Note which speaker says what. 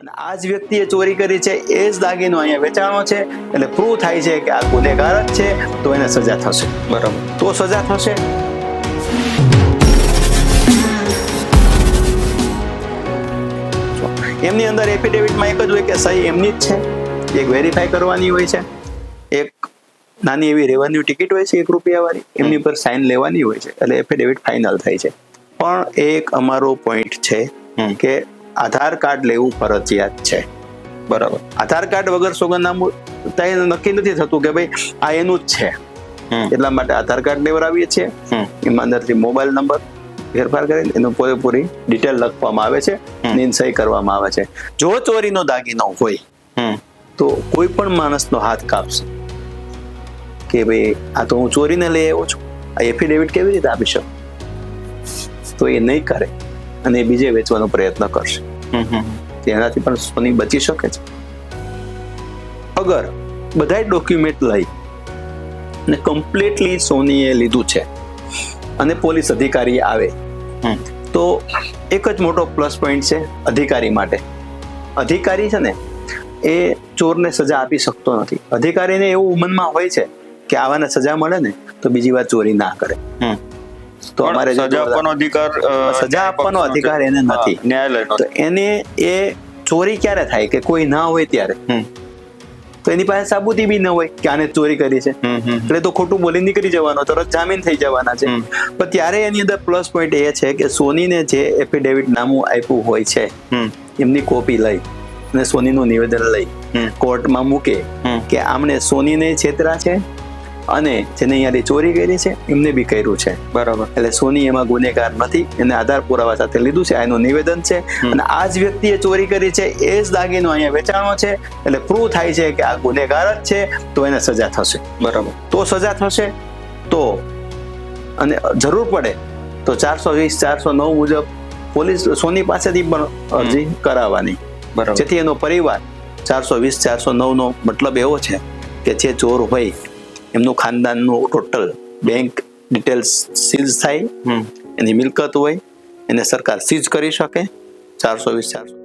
Speaker 1: અને આ જ વ્યક્તિએ ચોરી કરી છે, એ જ દાગીનો અહીંયા વેચાણો છે, એટલે પ્રૂવ થાય છે કે આ ગુનેગાર જ છે, તો એને સજા થશે.
Speaker 2: બરાબર.
Speaker 1: તો સજા થશે. એમની અંદર એફિડેવિટમાં એક જ હોય કે સહી એમની જ છે, એક વેરીફાઈ કરવાની હોય છે, એક નાની એવી રેવન્યુ ટિકિટ હોય છે 1 રૂપિયા વાળી, એમની પર સાઇન લેવાની હોય છે, એટલે એફિડેવિટ ફાઇનલ થાય છે. પણ એક અમારો પોઈન્ટ છે કે આધાર કાર્ડ લેવું ફરજિયાત છે.
Speaker 2: બરાબર.
Speaker 1: આધાર કાર્ડ વગર સોગંદનામું નક્કી નથી થતું કે ભાઈ આ એનું જ છે, એટલા માટે આધાર કાર્ડ લેવડાવીએ છીએ. એમાં અંદરથી મોબાઈલ નંબર ફેરફાર કરીને એનું પૂરેપૂરી ડિટેલ લખવામાં આવે છે, એની સહી કરવામાં આવે છે. જો ચોરીનો દાગીનો હોય તો કોઈ પણ માણસનો હાથ કાપશે કે ભાઈ આ તો હું ચોરીને લઈ આવ્યો છું, આ એફિડેવિટ કેવી રીતે આપી શકું, તો એ નહીં કરે અને એ બીજે વેચવાનો પ્રયત્ન કરશે. તેનાથી પણ સોની બચી શકે છે. અગર બધા ડોક્યુમેન્ટ લઈ અને કમ્પ્લીટલી સોનીએ લીધું છે અને પોલીસ અધિકારી આવે તો એક જ મોટો પ્લસ પોઈન્ટ છે અધિકારી માટે. અધિકારી છે ને એ ચોરને સજા આપી શકતો નથી. અધિકારીને એવું મનમાં હોય છે કે આવાને સજા મળે ને તો બીજી વાર ચોરી ના કરે. તો અમારે
Speaker 2: સજા આપવાનો અધિકાર
Speaker 1: એને નથી.
Speaker 2: ન્યાયાલય
Speaker 1: તો એને એ ચોરી ક્યારે થાય કે કોઈ ના હોય ત્યારે, તો એની પાસે સાબુતી બી ન હોય કે આને ચોરી કરી છે, એટલે તો ખોટું બોલી નીકળી જવાનો, તરત જામીન થઈ જવાના છે. પણ ત્યારે એની અંદર પ્લસ પોઈન્ટ એ છે કે સોનીને જે એફિડેવિટ નામું આપ્યું હોય છે એમની કોપી લઈ અને સોનીનું નિવેદન લઈ કોર્ટમાં મૂકે કે આમણે સોનીને છેતરા છે અને જેને અહીંયાથી ચોરી કરી છે એમને બી કર્યું છે.
Speaker 2: બરાબર.
Speaker 1: એટલે સોની એમાં ગુનેગાર નથી, એને આધાર પુરાવા સાથે લીધું છે, એનું નિવેદન છે, અને આ જ વ્યક્તિએ ચોરી કરી છે, એ જ દાગીનો અહીંયા વેચાણો છે, એટલે પ્રૂવ થાય છે કે આ ગુનેગાર જ છે, તો એને સજા થશે.
Speaker 2: બરાબર.
Speaker 1: તો સજા થશે. તો અને જરૂર પડે તો 420-409 મુજબ પોલીસ સોની પાસેથી પણ અરજી કરાવવાની.
Speaker 2: બરાબર.
Speaker 1: જેથી એનો પરિવાર 420-409 નો મતલબ એવો છે કે જે ચોર હોય એમનું ખાનદાનનું ટોટલ બેંક ડિટેલ્સ સીઝ થાય, એની મિલકત હોય એને સરકાર સીઝ કરી શકે. 420-409